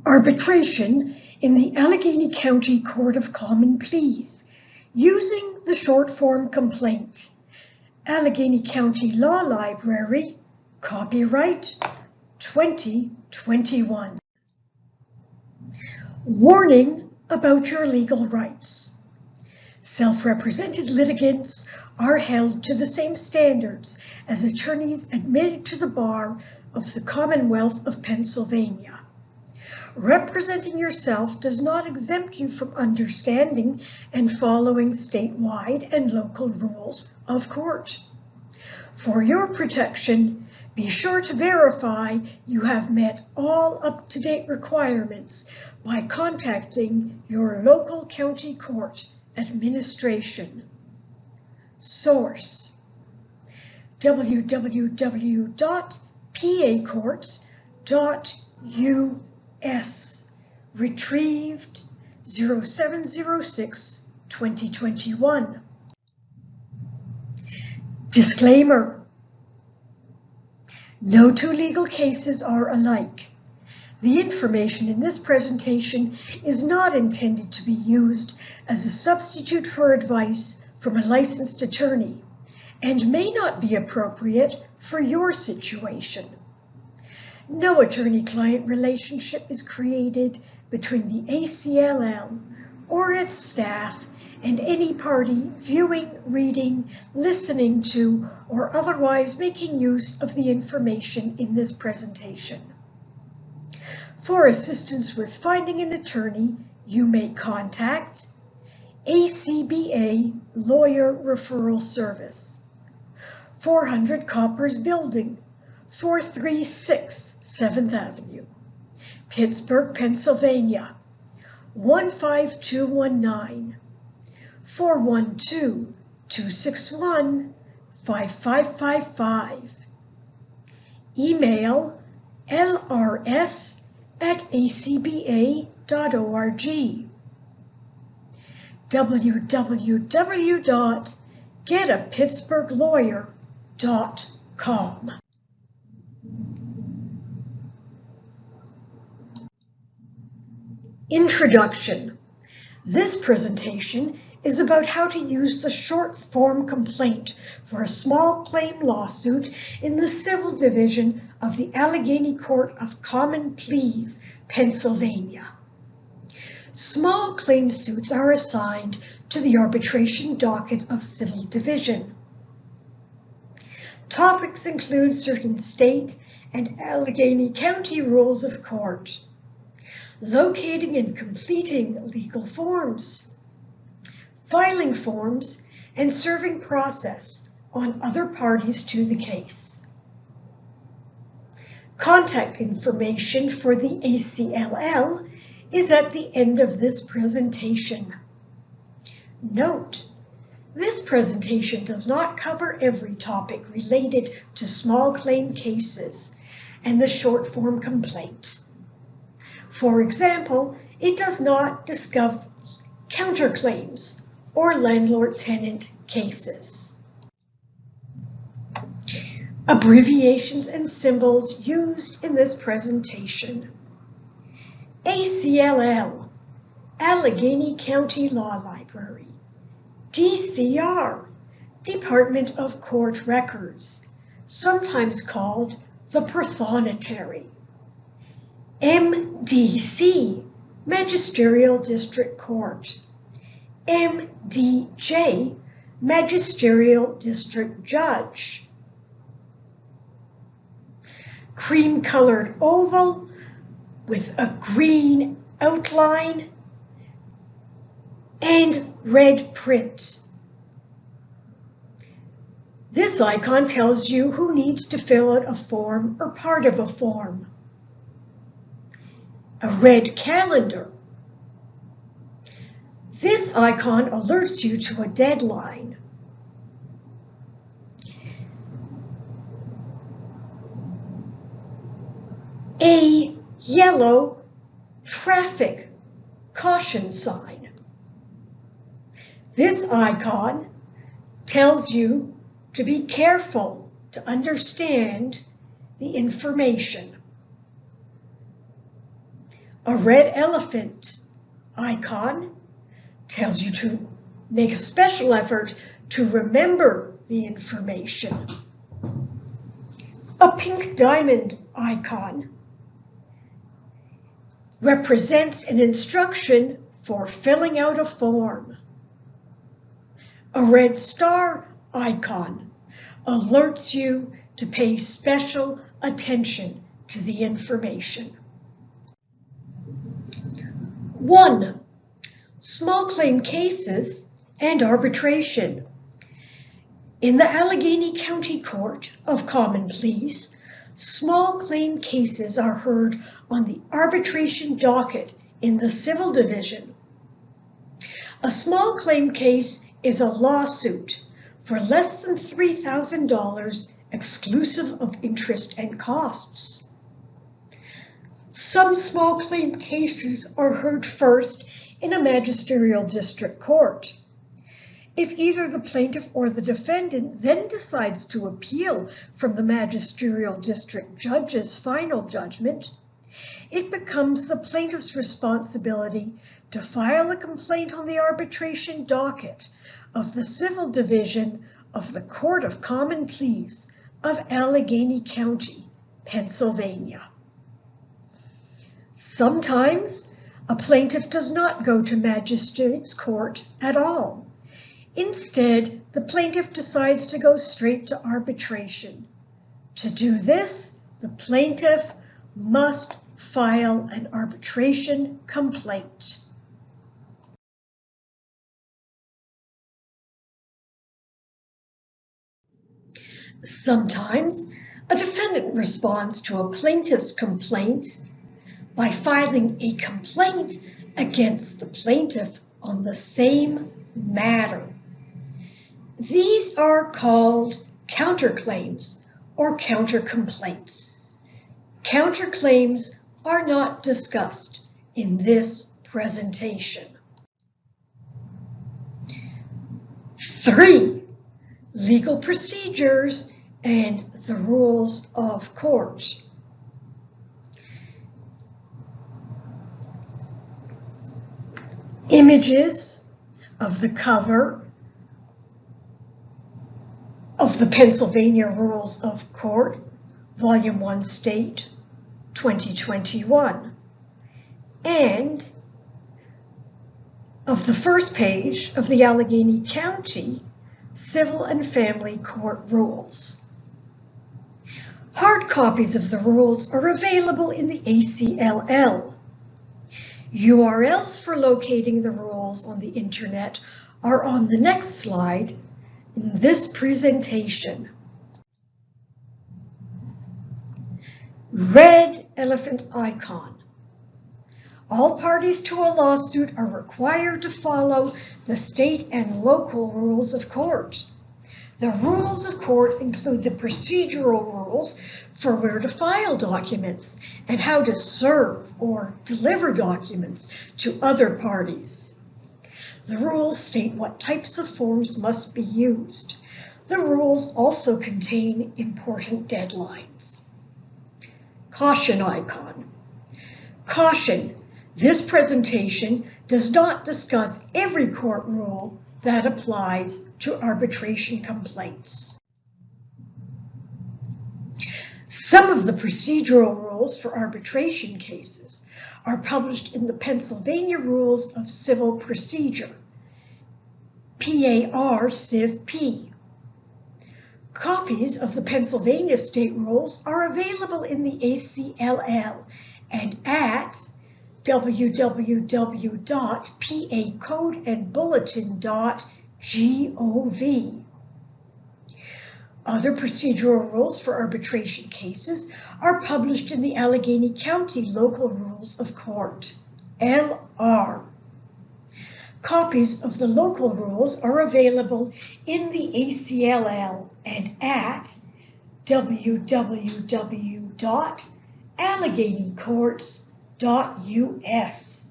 Arbitration in the Allegheny County Court of Common Pleas using the short form complaint. Allegheny County Law Library, copyright 2021. Warning about your legal rights. Self-represented litigants are held to the same standards as attorneys admitted to the bar of the Commonwealth of Pennsylvania. Representing yourself does not exempt you from understanding and following statewide and local rules of court. For your protection, be sure to verify you have met all up-to-date requirements by contacting your local county court administration. Source: www.pacourts.us. Retrieved 07/06/2021. Disclaimer: no two legal cases are alike. The information in this presentation is not intended to be used as a substitute for advice from a licensed attorney and may not be appropriate for your situation. No attorney-client relationship is created between the ACLL or its staff and any party viewing, reading, listening to, or otherwise making use of the information in this presentation. For assistance with finding an attorney, you may contact ACBA Lawyer Referral Service, 400 Coppers Building, 436 7th Avenue, Pittsburgh, Pennsylvania, 15219, 412-261-5555. Email lrs@acba.org. www.getapittsburghlawyer.com. Introduction. This presentation is about how to use the short form complaint for a small claim lawsuit in the Civil Division of the Allegheny Court of Common Pleas, Pennsylvania. Small claim suits are assigned to the arbitration docket of Civil Division. Topics include certain state and Allegheny County rules of court, locating and completing legal forms, filing forms, and serving process on other parties to the case. Contact information for the ACLL is at the end of this presentation. Note: this presentation does not cover every topic related to small claim cases and the short form complaint. For example, it does not discuss counterclaims or landlord-tenant cases. Abbreviations and symbols used in this presentation. ACLL, Allegheny County Law Library. DCR, Department of Court Records, sometimes called the Prothonotary. MDC, Magisterial District Court. MDJ, Magisterial District Judge. Cream-colored oval with a green outline and red print. This icon tells you who needs to fill out a form or part of a form. A red calendar. This icon alerts you to a deadline. A yellow traffic caution sign. This icon tells you to be careful to understand the information. A red elephant icon tells you to make a special effort to remember the information. A pink diamond icon represents an instruction for filling out a form. A red star icon alerts you to pay special attention to the information. 1. Small claim cases and arbitration. In the Allegheny County Court of Common Pleas, small claim cases are heard on the arbitration docket in the Civil Division. A small claim case is a lawsuit for less than $3,000 exclusive of interest and costs. Some small claim cases are heard first in a magisterial district court. If either the plaintiff or the defendant then decides to appeal from the magisterial district judge's final judgment, it becomes the plaintiff's responsibility to file a complaint on the arbitration docket of the Civil Division of the Court of Common Pleas of Allegheny County, Pennsylvania. Sometimes a plaintiff does not go to magistrate's court at all. Instead, the plaintiff decides to go straight to arbitration. To do this, the plaintiff must file an arbitration complaint. Sometimes, a defendant responds to a plaintiff's complaint by filing a complaint against the plaintiff on the same matter. These are called counterclaims or countercomplaints. Counterclaims are not discussed in this presentation. 3. Legal procedures and the rules of court. Images of the cover of the Pennsylvania Rules of Court, Volume 1 State, 2021, and of the first page of the Allegheny County Civil and Family Court Rules. Hard copies of the rules are available in the ACLL. URLs for locating the rules on the internet are on the next slide in this presentation. Red elephant icon. All parties to a lawsuit are required to follow the state and local rules of court. The rules of court include the procedural rules for where to file documents and how to serve or deliver documents to other parties. The rules state what types of forms must be used. The rules also contain important deadlines. Caution icon. Caution. This presentation does not discuss every court rule that applies to arbitration complaints. Some of the procedural rules for arbitration cases are published in the Pennsylvania Rules of Civil Procedure, PAR Civ P. Copies of the Pennsylvania State Rules are available in the ACLL and at www.pacodeandbulletin.gov. Other procedural rules for arbitration cases are published in the Allegheny County Local Rules of Court, LR. Copies of the local rules are available in the ACLL and at www.alleghenycourts.us.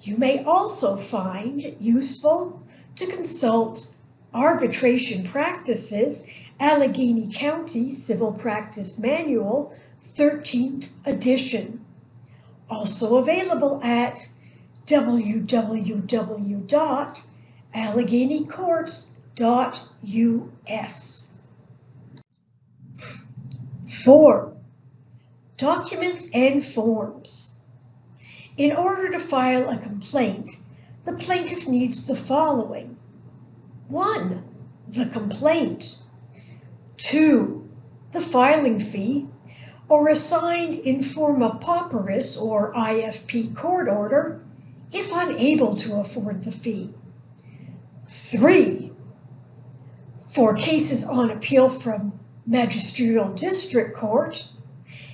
You may also find it useful to consult Arbitration Practices, Allegheny County Civil Practice Manual, 13th edition. also available at www.alleghenycourts.us. 4. Documents and forms. In order to file a complaint, the plaintiff needs the following. 1. The complaint. 2. The filing fee, or a signed in forma pauperis or IFP court order, if unable to afford the fee. 3. For cases on appeal from magisterial district court,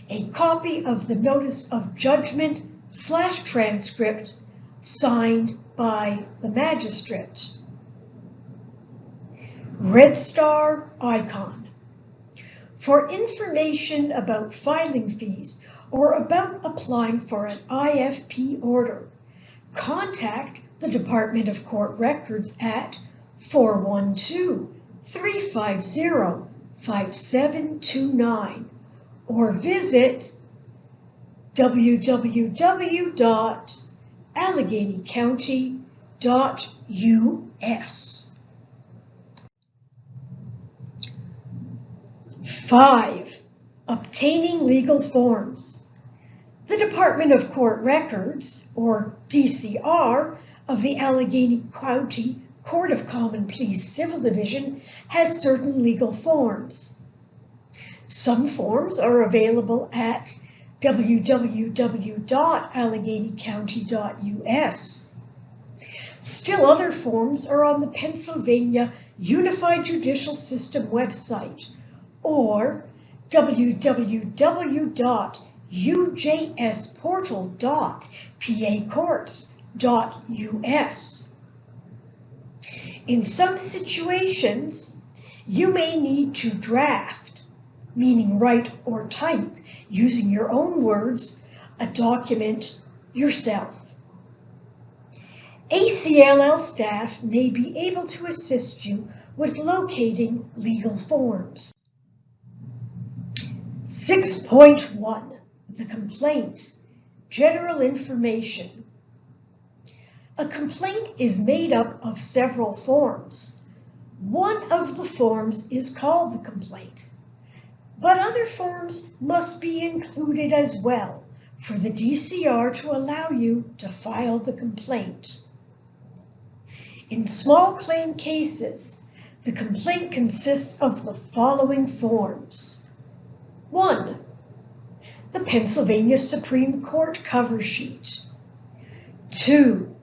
a copy of the notice of judgment/transcript signed by the magistrate. Red star icon. For information about filing fees or about applying for an IFP order, contact the Department of Court Records at 412-350-5729 or visit www.alleghenycounty.us. 5. Obtaining legal forms. The Department of Court Records, or DCR, of the Allegheny County Court of Common Pleas Civil Division has certain legal forms. Some forms are available at www.alleghenycounty.us. Still other forms are on the Pennsylvania Unified Judicial System website, or www.ujsportal.pacourts.us. In some situations, you may need to draft, meaning write or type, using your own words, a document yourself. ACLL staff may be able to assist you with locating legal forms. 6.1. The complaint. General information. A complaint is made up of several forms. One of the forms is called the complaint, but other forms must be included as well for the DCR to allow you to file the complaint. In small claim cases, the complaint consists of the following forms. 1. The Pennsylvania Supreme Court cover sheet. 2.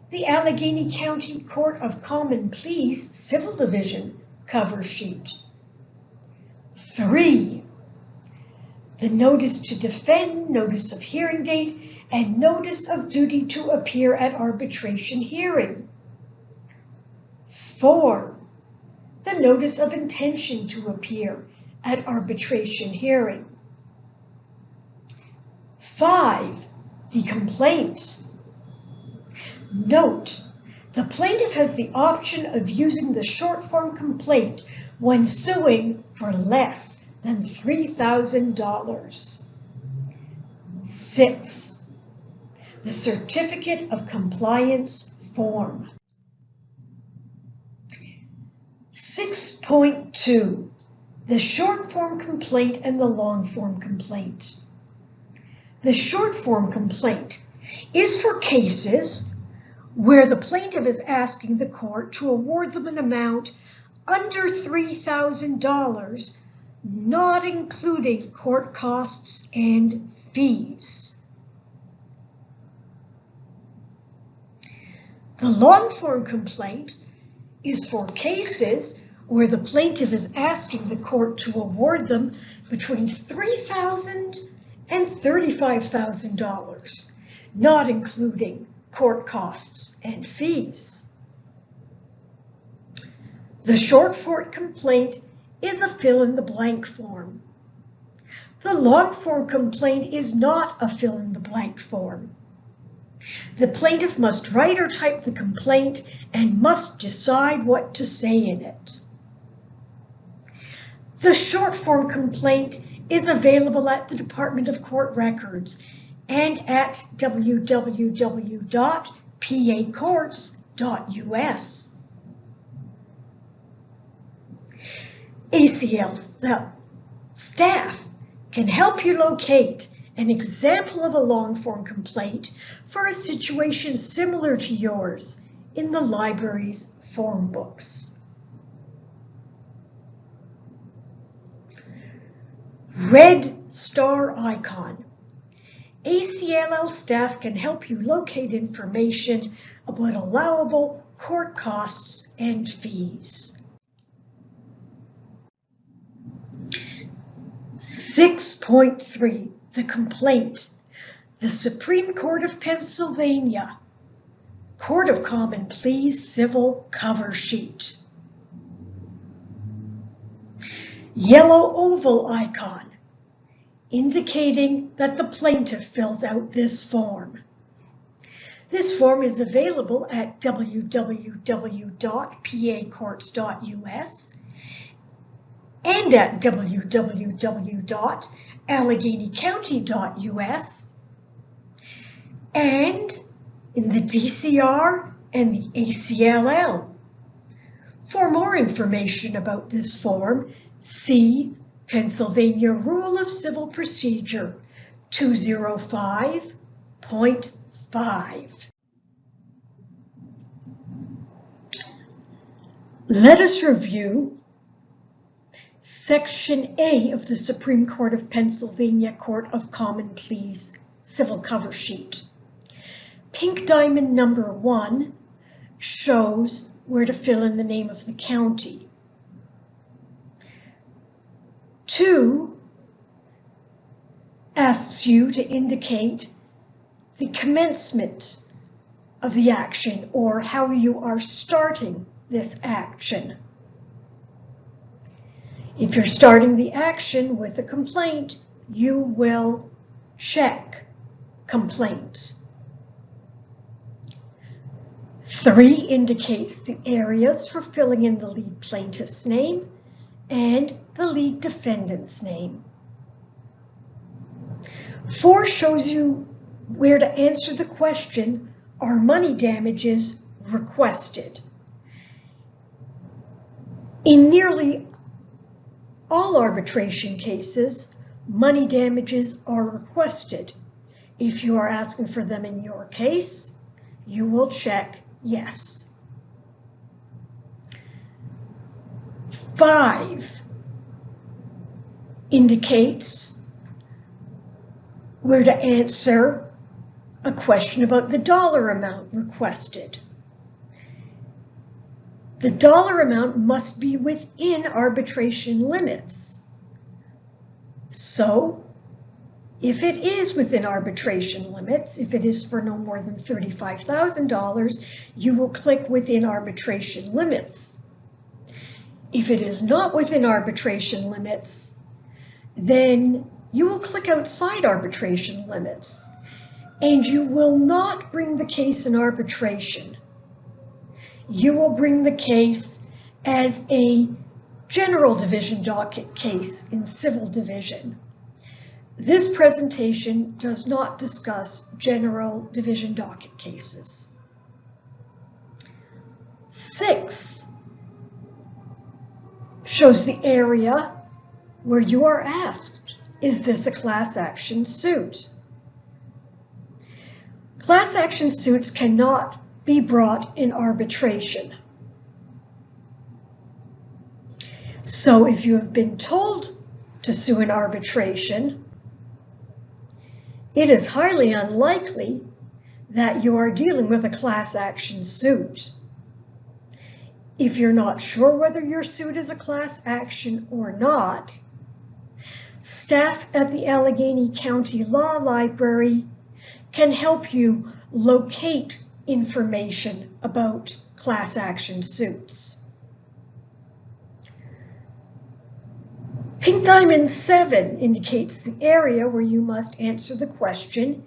The Allegheny County Court of Common Pleas Civil Division cover sheet. 3. The notice to defend, notice of hearing date, and notice of duty to appear at arbitration hearing. 4. The notice of intention to appear at arbitration hearing. 5. The complaint. Note, the plaintiff has the option of using the short form complaint when suing for less than $3,000. 6. The Certificate of Compliance form. 6.2. The short form complaint and the long form complaint. The short form complaint is for cases where the plaintiff is asking the court to award them an amount under $3,000, not including court costs and fees. The long form complaint is for cases where the plaintiff is asking the court to award them between $3,000 and $35,000, not including court costs and fees. The short form complaint is a fill-in-the-blank form. The long form complaint is not a fill-in-the-blank form. The plaintiff must write or type the complaint and must decide what to say in it. The short form complaint is available at the Department of Court Records and at www.pacourts.us. ACL staff can help you locate an example of a long-form complaint for a situation similar to yours in the library's form books. Red star icon. ACLL staff can help you locate information about allowable court costs and fees. 6.3. The complaint. The Supreme Court of Pennsylvania Court of Common Pleas Civil Cover Sheet. Yellow oval icon, indicating that the plaintiff fills out this form. This form is available at www.pacourts.us and at www.alleghenycounty.us and in the DCR and the ACLL. For more information about this form, see Pennsylvania Rule of Civil Procedure 205.5. Let us review Section A of the Supreme Court of Pennsylvania Court of Common Pleas Civil Cover Sheet. Pink diamond number 1 shows where to fill in the name of the county. 2 asks you to indicate the commencement of the action or how you are starting this action. If you're starting the action with a complaint, you will check complaint. 3 indicates the areas for filling in the lead plaintiff's name and the lead defendant's name. 4 shows you where to answer the question, are money damages requested? In nearly all arbitration cases, money damages are requested. If you are asking for them in your case, you will check yes. 5 indicates where to answer a question about the dollar amount requested. The dollar amount must be within arbitration limits. So, if it is within arbitration limits, if it is for no more than $35,000, you will click within arbitration limits. If it is not within arbitration limits, then you will click outside arbitration limits, and you will not bring the case in arbitration. You will bring the case as a general division docket case in civil division. This presentation does not discuss general division docket cases. 6 shows the area where you are asked, is this a class action suit? Class action suits cannot be brought in arbitration. So if you have been told to sue in arbitration, it is highly unlikely that you are dealing with a class action suit. If you're not sure whether your suit is a class action or not, staff at the Allegheny County Law Library can help you locate information about class action suits. Pink diamond 7 indicates the area where you must answer the question,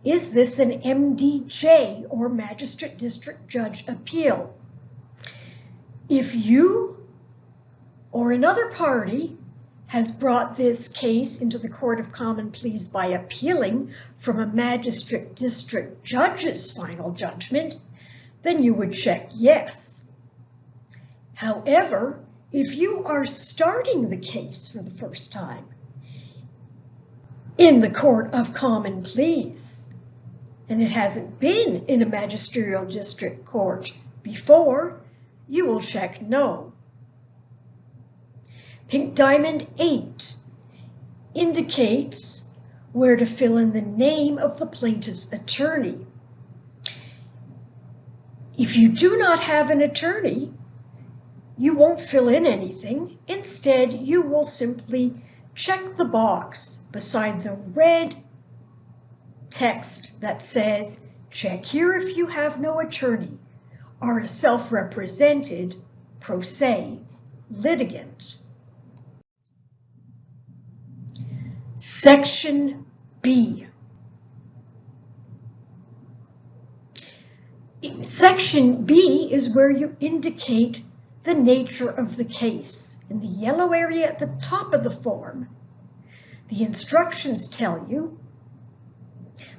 is this an MDJ or Magistrate District Judge appeal? If you or another party has brought this case into the Court of Common Pleas by appealing from a magistrate district judge's final judgment, then you would check yes. However, if you are starting the case for the first time in the Court of Common Pleas, and it hasn't been in a magisterial district court before, you will check no. Pink Diamond 8 indicates where to fill in the name of the plaintiff's attorney. If you do not have an attorney, you won't fill in anything. Instead, you will simply check the box beside the red text that says, check here if you have no attorney, are a self-represented pro se litigant. Section B. Section B is where you indicate the nature of the case. In the yellow area at the top of the form, the instructions tell you,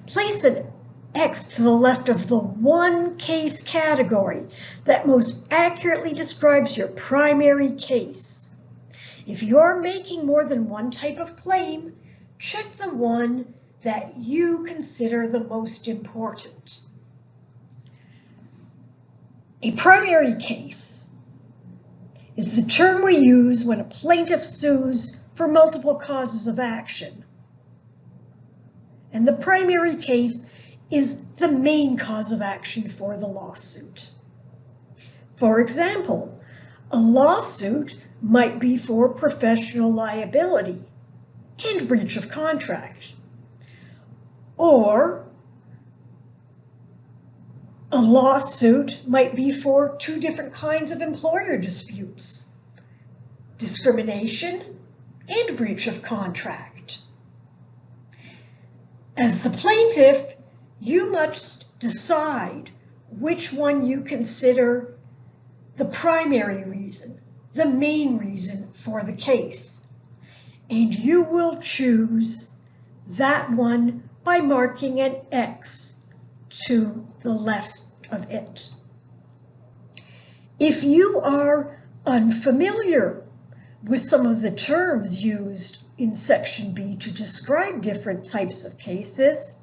place an X to the left of the one case category that most accurately describes your primary case. If you're making more than one type of claim, check the one that you consider the most important. A primary case is the term we use when a plaintiff sues for multiple causes of action. And the primary case is the main cause of action for the lawsuit. For example, a lawsuit might be for professional liability and breach of contract, or a lawsuit might be for two different kinds of employer disputes, discrimination and breach of contract. As the plaintiff, you must decide which one you consider the primary reason, the main reason for the case. And you will choose that one by marking an X to the left of it. If you are unfamiliar with some of the terms used in Section B to describe different types of cases,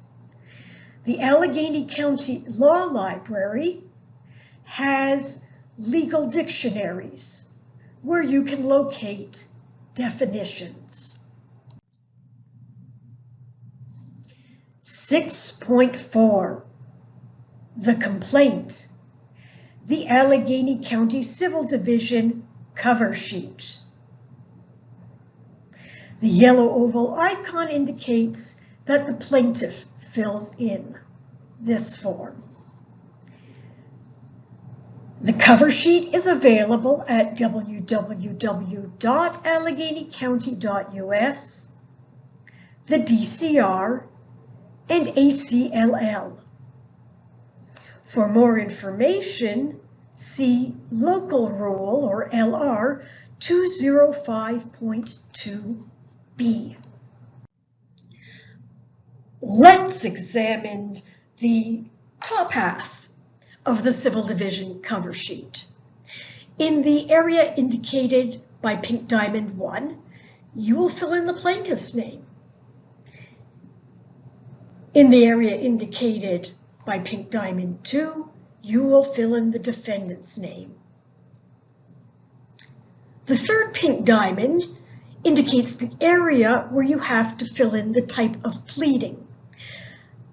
the Allegheny County Law Library has legal dictionaries where you can locate definitions. 6.4. The complaint. The Allegheny County Civil Division cover sheet. The yellow oval icon indicates that the plaintiff fills in this form. The cover sheet is available at www.alleghenycounty.us, the DCR, and ACLL. For more information, see Local Rule, or LR, 205.2b. Let's examine the top half of the Civil Division cover sheet. In the area indicated by Pink Diamond 1, you will fill in the plaintiff's name. In the area indicated by Pink Diamond 2, you will fill in the defendant's name. The third pink diamond indicates the area where you have to fill in the type of pleading.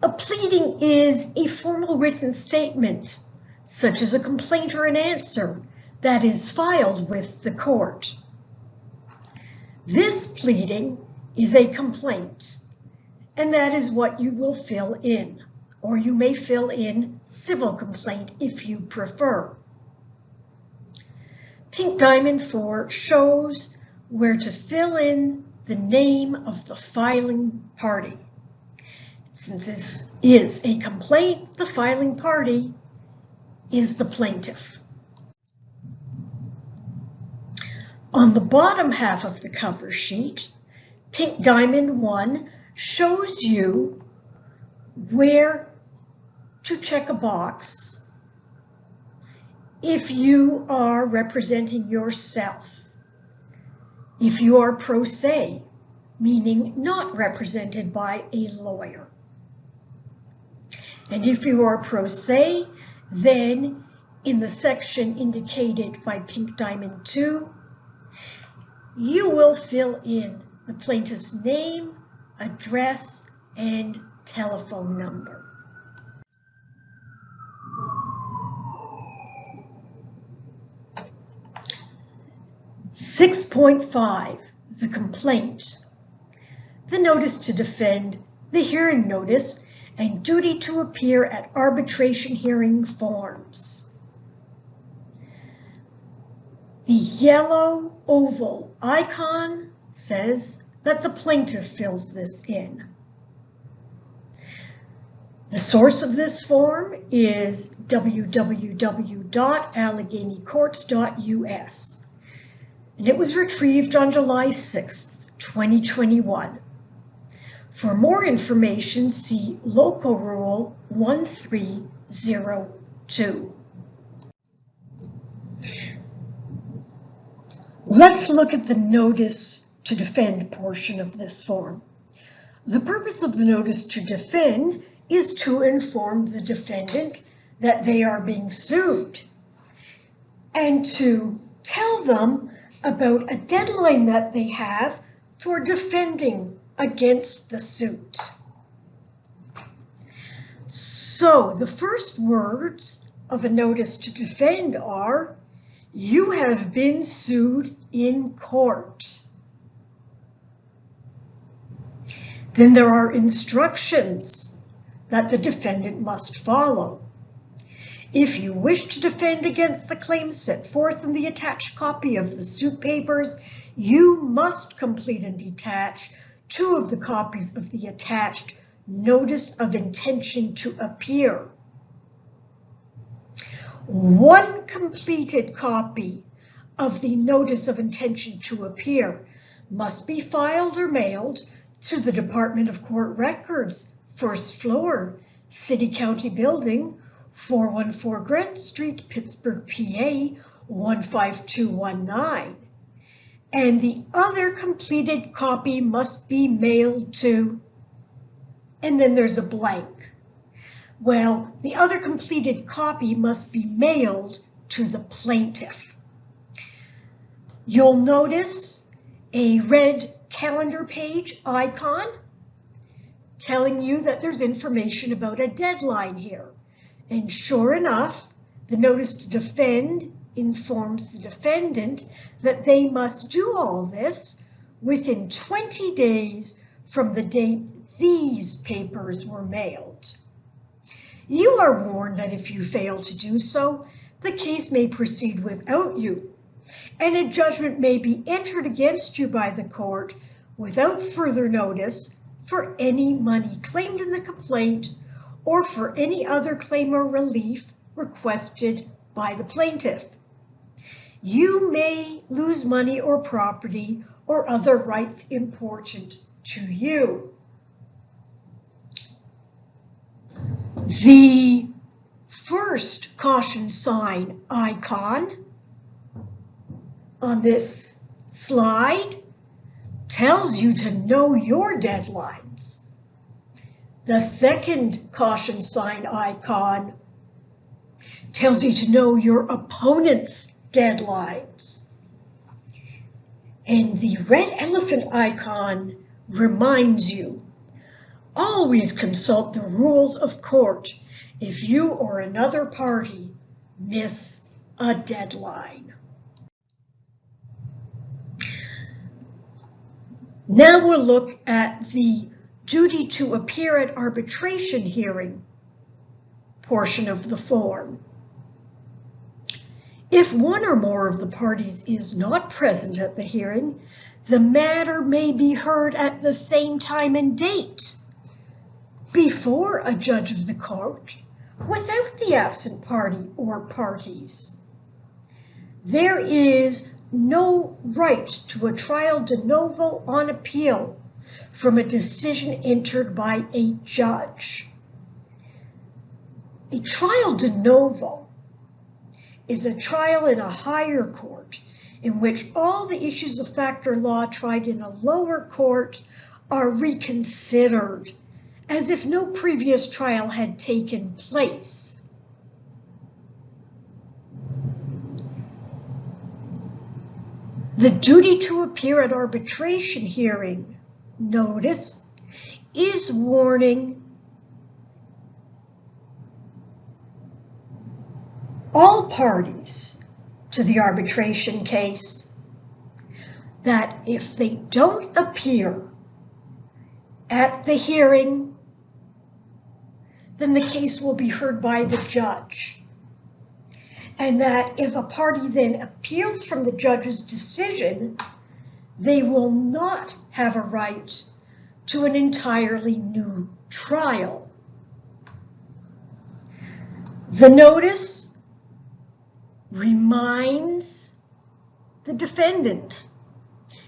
A pleading is a formal written statement, such as a complaint or an answer, that is filed with the court. This pleading is a complaint, and that is what you will fill in, or you may fill in civil complaint if you prefer. Pink Diamond 4 shows where to fill in the name of the filing party. Since this is a complaint, the filing party is the plaintiff. On the bottom half of the cover sheet, Pink Diamond 1 shows you where to check a box if you are representing yourself. If you are pro se, meaning not represented by a lawyer. And if you are pro se, then in the section indicated by Pink Diamond 2, you will fill in the plaintiff's name, address, and telephone number. (6.5) The complaint. The notice to defend, the hearing notice, and duty to appear at arbitration hearing forms. The yellow oval icon says that the plaintiff fills this in. The source of this form is www.alleghenycourts.us, and it was retrieved on July 6th, 2021. For more information, see Local Rule 1302. Let's look at the notice to defend portion of this form. The purpose of the notice to defend is to inform the defendant that they are being sued and to tell them about a deadline that they have for defending against the suit. So the first words of a notice to defend are, "You have been sued in court." Then there are instructions that the defendant must follow. If you wish to defend against the claims set forth in the attached copy of the suit papers, you must complete and detach 2 of the copies of the attached notice of intention to appear. 1 completed copy of the notice of intention to appear must be filed or mailed to the Department of Court Records, 1st floor, City County Building, 414 Grant Street, Pittsburgh, PA, 15219. And the other completed copy must be mailed to, and then there's a blank. Well, the other completed copy must be mailed to the plaintiff. You'll notice a red calendar page icon telling you that there's information about a deadline here. And sure enough, the notice to defend informs the defendant that they must do all this within 20 days from the date these papers were mailed. You are warned that if you fail to do so, the case may proceed without you, and a judgment may be entered against you by the court without further notice for any money claimed in the complaint or for any other claim or relief requested by the plaintiff. You may lose money or property or other rights important to you. The first caution sign icon on this slide tells you to know your deadlines. The second caution sign icon tells you to know your opponent's deadlines. And the red elephant icon reminds you, always consult the rules of court if you or another party miss a deadline. Now we'll look at the duty to appear at arbitration hearing portion of the form. If one or more of the parties is not present at the hearing, the matter may be heard at the same time and date before a judge of the court without the absent party or parties. There is no right to a trial de novo on appeal from a decision entered by a judge. A trial de novo is a trial in a higher court in which all the issues of fact or law tried in a lower court are reconsidered, as if no previous trial had taken place. The duty to appear at arbitration hearing notice is warning all parties to the arbitration case that if they don't appear at the hearing, then the case will be heard by the judge. And that if a party then appeals from the judge's decision, they will not have a right to an entirely new trial. The notice reminds the defendant,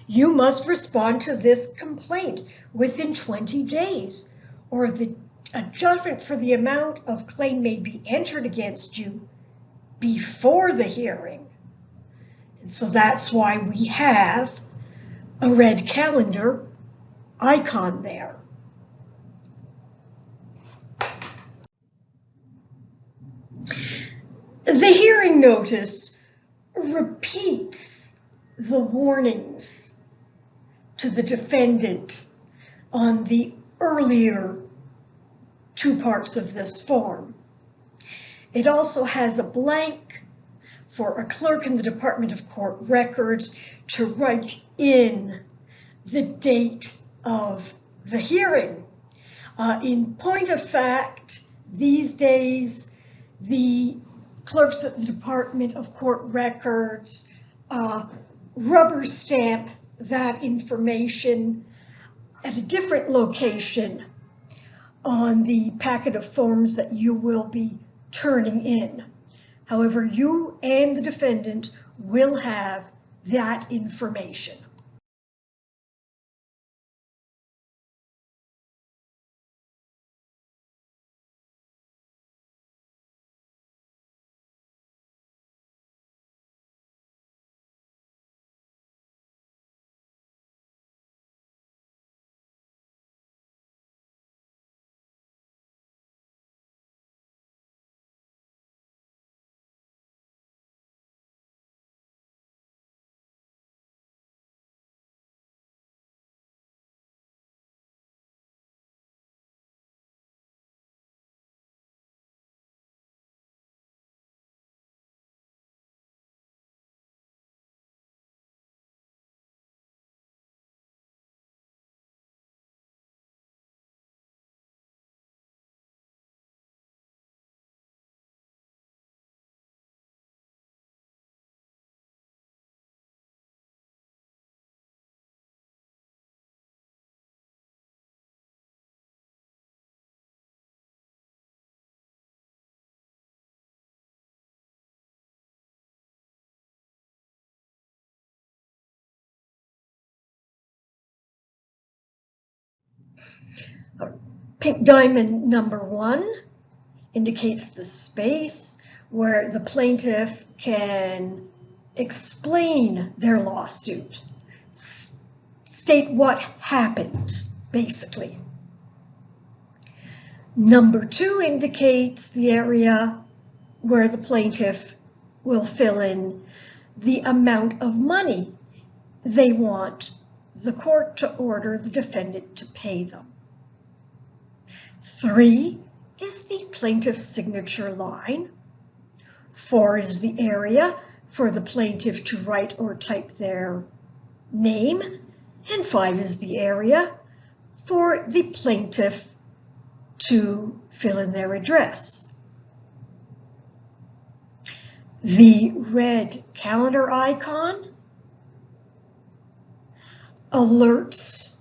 you must respond to this complaint within 20 days, or a judgment for the amount of claim may be entered against you before the hearing. And so that's why we have a red calendar icon there. The hearing notice repeats the warnings to the defendant on the earlier two parts of this form. It also has a blank for a clerk in the Department of Court Records to write in the date of the hearing. In point of fact, these days, the clerks at the Department of Court Records rubber stamp that information at a different location on the packet of forms that you will be turning in. However, you and the defendant will have that information. Pink diamond number 1 indicates the space where the plaintiff can explain their lawsuit, state what happened, basically. Number 2 indicates the area where the plaintiff will fill in the amount of money they want the court to order the defendant to pay them. 3 is the plaintiff's signature line. 4 is the area for the plaintiff to write or type their name. And 5 is the area for the plaintiff to fill in their address. The red calendar icon alerts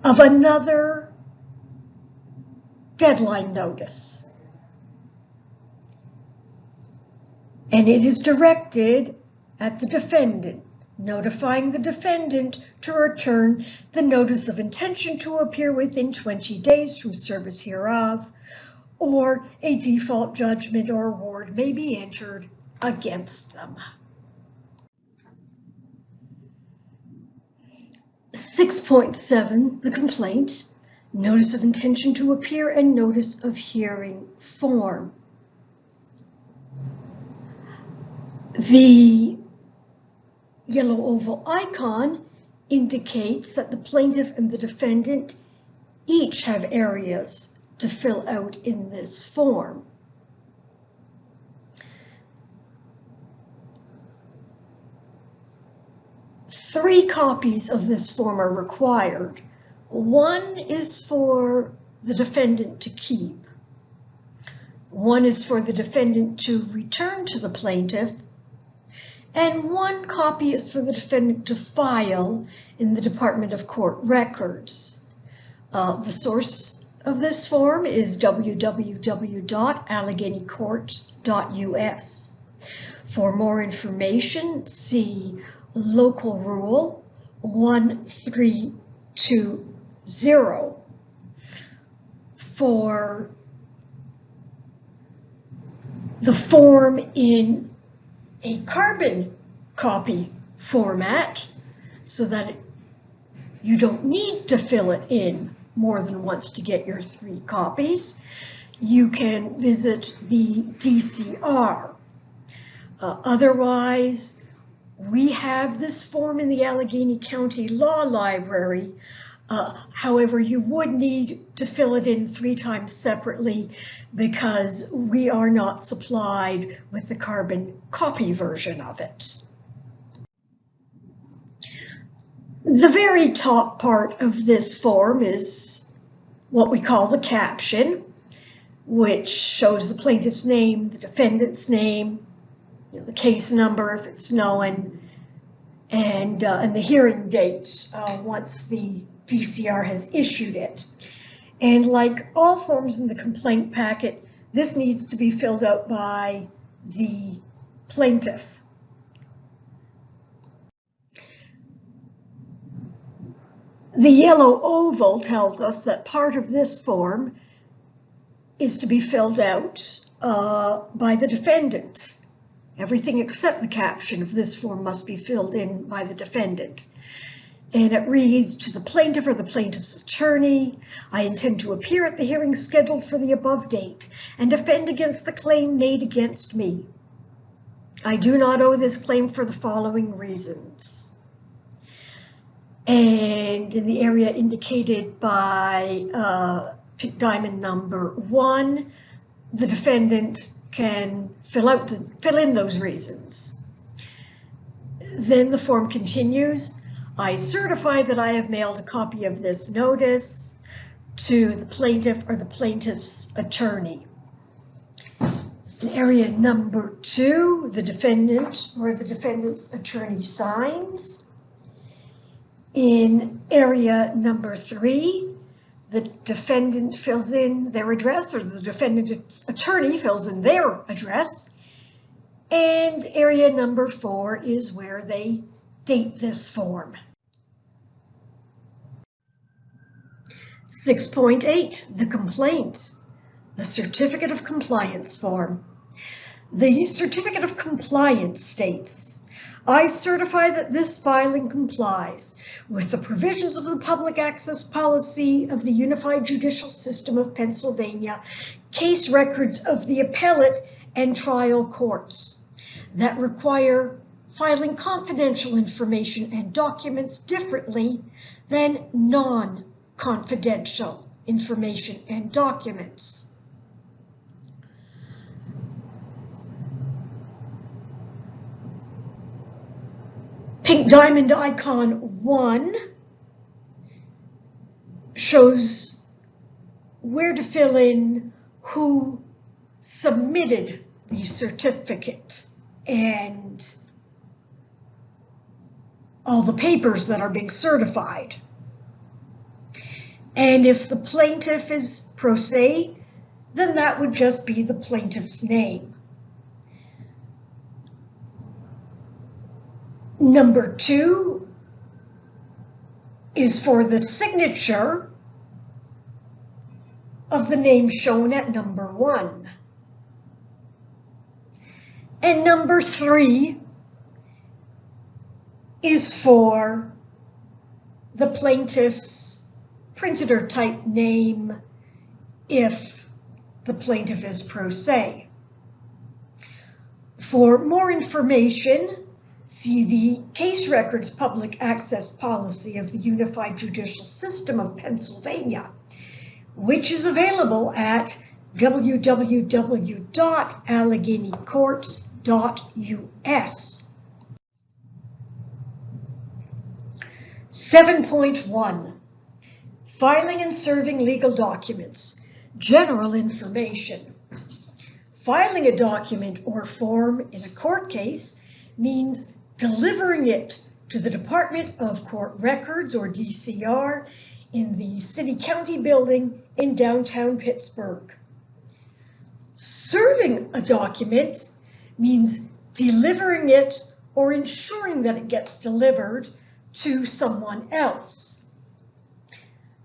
of another deadline notice, and it is directed at the defendant, notifying the defendant to return the notice of intention to appear within 20 days from service hereof, or a default judgment or award may be entered against them. 6.7, the complaint, notice of intention to appear and notice of hearing form. The yellow oval icon indicates that the plaintiff and the defendant each have areas to fill out in this form. Three copies of this form are required. One is for the defendant to keep. One is for the defendant to return to the plaintiff. And one copy is for the defendant to file in the Department of Court Records. The source of this form is www.alleghenycourts.us. For more information, see Local Rule 1320 for the form in a carbon copy format so that you don't need to fill it in more than once to get your 3 copies. You can visit the DCR. Otherwise, we have this form in the Allegheny County Law Library. However, you would need to fill it in 3 times separately because we are not supplied with the carbon copy version of it. The very top part of this form is what we call the caption, which shows the plaintiff's name, the defendant's name, the case number if it's known, and the hearing date once the DCR has issued it. And like all forms in the complaint packet, this needs to be filled out by the plaintiff. The yellow oval tells us that part of this form is to be filled out by the defendant. Everything except the caption of this form must be filled in by the defendant. And it reads, to the plaintiff or the plaintiff's attorney, I intend to appear at the hearing scheduled for the above date and defend against the claim made against me. I do not owe this claim for the following reasons. And in the area indicated by pick diamond number 1, the defendant can fill in those reasons. Then the form continues. I certify that I have mailed a copy of this notice to the plaintiff or the plaintiff's attorney. In area number 2, the defendant or the defendant's attorney signs. In area number 3, the defendant fills in their address, or the defendant's attorney fills in their address. And area number 4 is where they date this form. 6.8, the complaint, the certificate of compliance form. The certificate of compliance states, I certify that this filing complies with the provisions of the public access policy of the Unified Judicial System of Pennsylvania, case records of the appellate and trial courts that require filing confidential information and documents differently than non-confidential information and documents. Pink diamond icon 1 shows where to fill in who submitted the certificate and all the papers that are being certified. And if the plaintiff is pro se, then that would just be the plaintiff's name. Number 2 is for the signature of the name shown at number 1. And number 3 is for the plaintiff's printed or typed name if the plaintiff is pro se. For more information, see the Case Records Public Access Policy of the Unified Judicial System of Pennsylvania, which is available at www.alleghenycourts.us. 7.1. Filing and serving legal documents. General information. Filing a document or form in a court case means delivering it to the Department of Court Records, or DCR, in the City County building in downtown Pittsburgh. Serving a document means delivering it or ensuring that it gets delivered to someone else.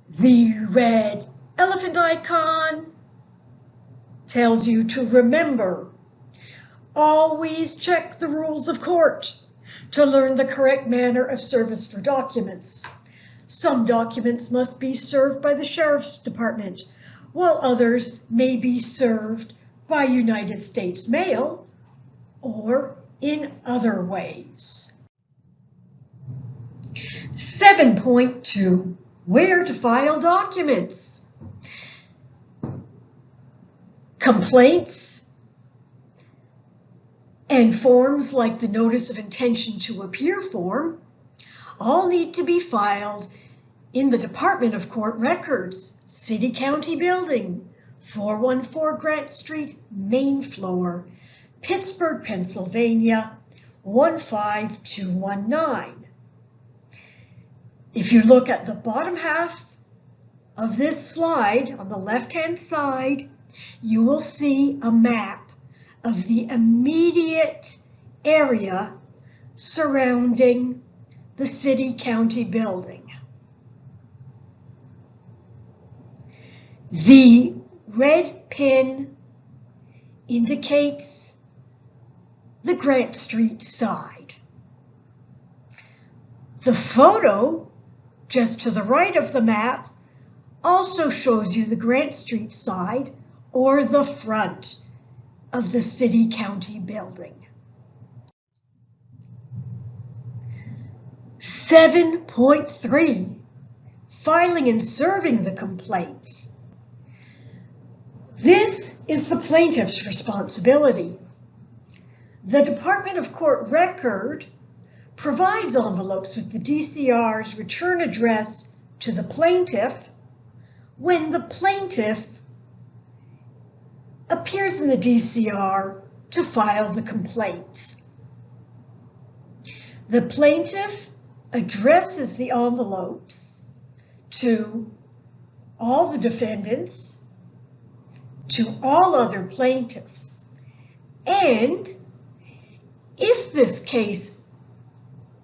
The red elephant icon tells you to remember. Always check the rules of court to learn the correct manner of service for documents. Some documents must be served by the Sheriff's Department, while others may be served by United States Mail or in other ways. 7.2. Where to file documents. Complaints and forms like the Notice of Intention to Appear form all need to be filed in the Department of Court Records, City County Building, 414 Grant Street, main floor, Pittsburgh, Pennsylvania, 15219. If you look at the bottom half of this slide on the left-hand side, you will see a map of the immediate area surrounding the City County building. The red pin indicates the Grant Street side. The photo just to the right of the map also shows you the Grant Street side, or the front of the City County building. 7.3. Filing and serving the complaint. This is the plaintiff's responsibility. The Department of Court Record provides envelopes with the DCR's return address to the plaintiff when the plaintiff appears in the DCR to file the complaint. The plaintiff addresses the envelopes to all the defendants, to all other plaintiffs, and if this case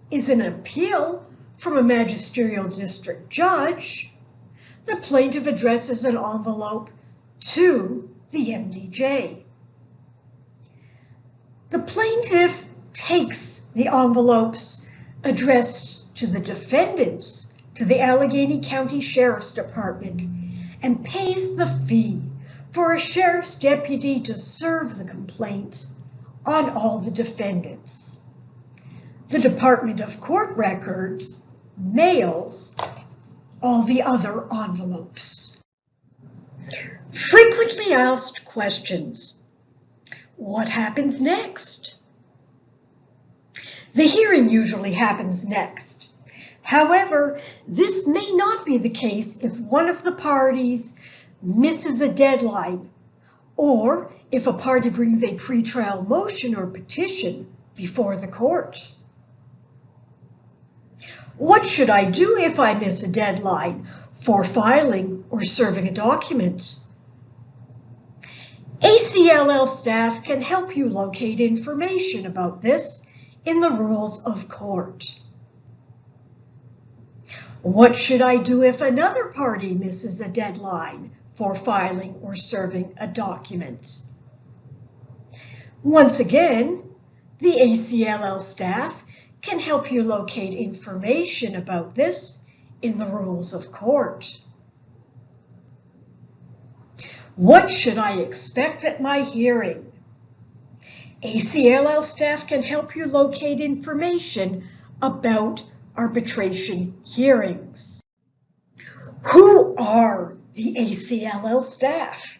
is an appeal from a magisterial district judge, the plaintiff addresses an envelope to the MDJ. The plaintiff takes the envelopes addressed to the defendants to the Allegheny County Sheriff's Department and pays the fee for a sheriff's deputy to serve the complaint on all the defendants. The Department of Court Records mails all the other envelopes. Frequently asked questions. What happens next? The hearing usually happens next. However, this may not be the case if one of the parties misses a deadline, or if a party brings a pretrial motion or petition before the court. What should I do if I miss a deadline for filing or serving a document? ACLL staff can help you locate information about this in the rules of court. What should I do if another party misses a deadline for filing or serving a document? Once again, the ACLL staff can help you locate information about this in the rules of court. What should I expect at my hearing? ACLL staff can help you locate information about arbitration hearings. Who are the ACLL staff?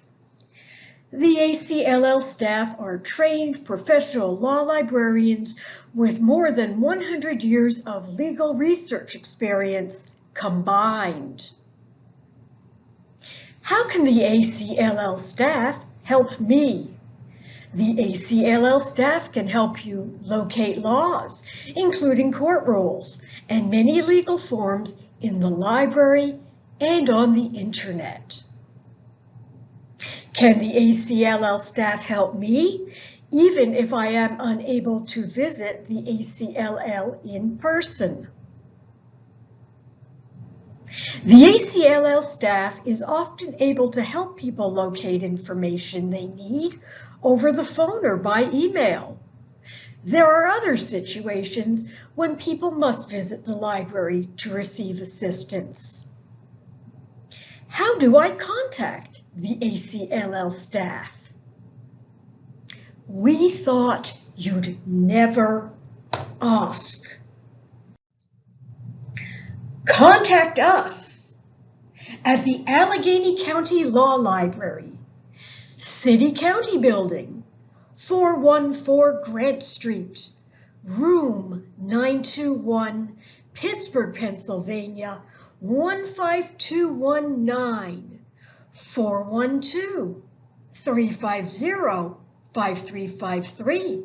The ACLL staff are trained professional law librarians with more than 100 years of legal research experience combined. How can the ACLL staff help me? The ACLL staff can help you locate laws, including court rules, and many legal forms in the library and on the internet. Can the ACLL staff help me, even if I am unable to visit the ACLL in person? The ACLL staff is often able to help people locate information they need over the phone or by email. There are other situations when people must visit the library to receive assistance. How do I contact the ACLL staff? We thought you'd never ask. Contact us at the Allegheny County Law Library, City County Building, 414 Grant Street, room 921, Pittsburgh, Pennsylvania, 15219, 412-350-5353,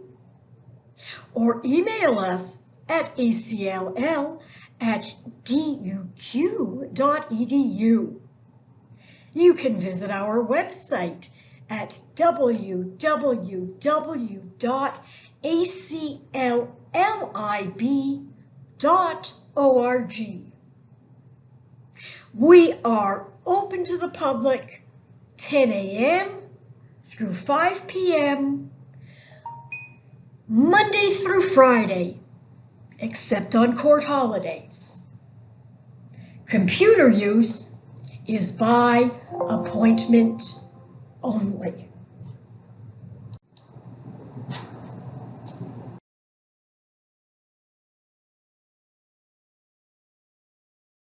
or email us at acll@duq.edu. You can visit our website at www.acllib.org. We are open to the public 10 a.m. through 5 p.m. Monday through Friday, except on court holidays. Computer use is by appointment only.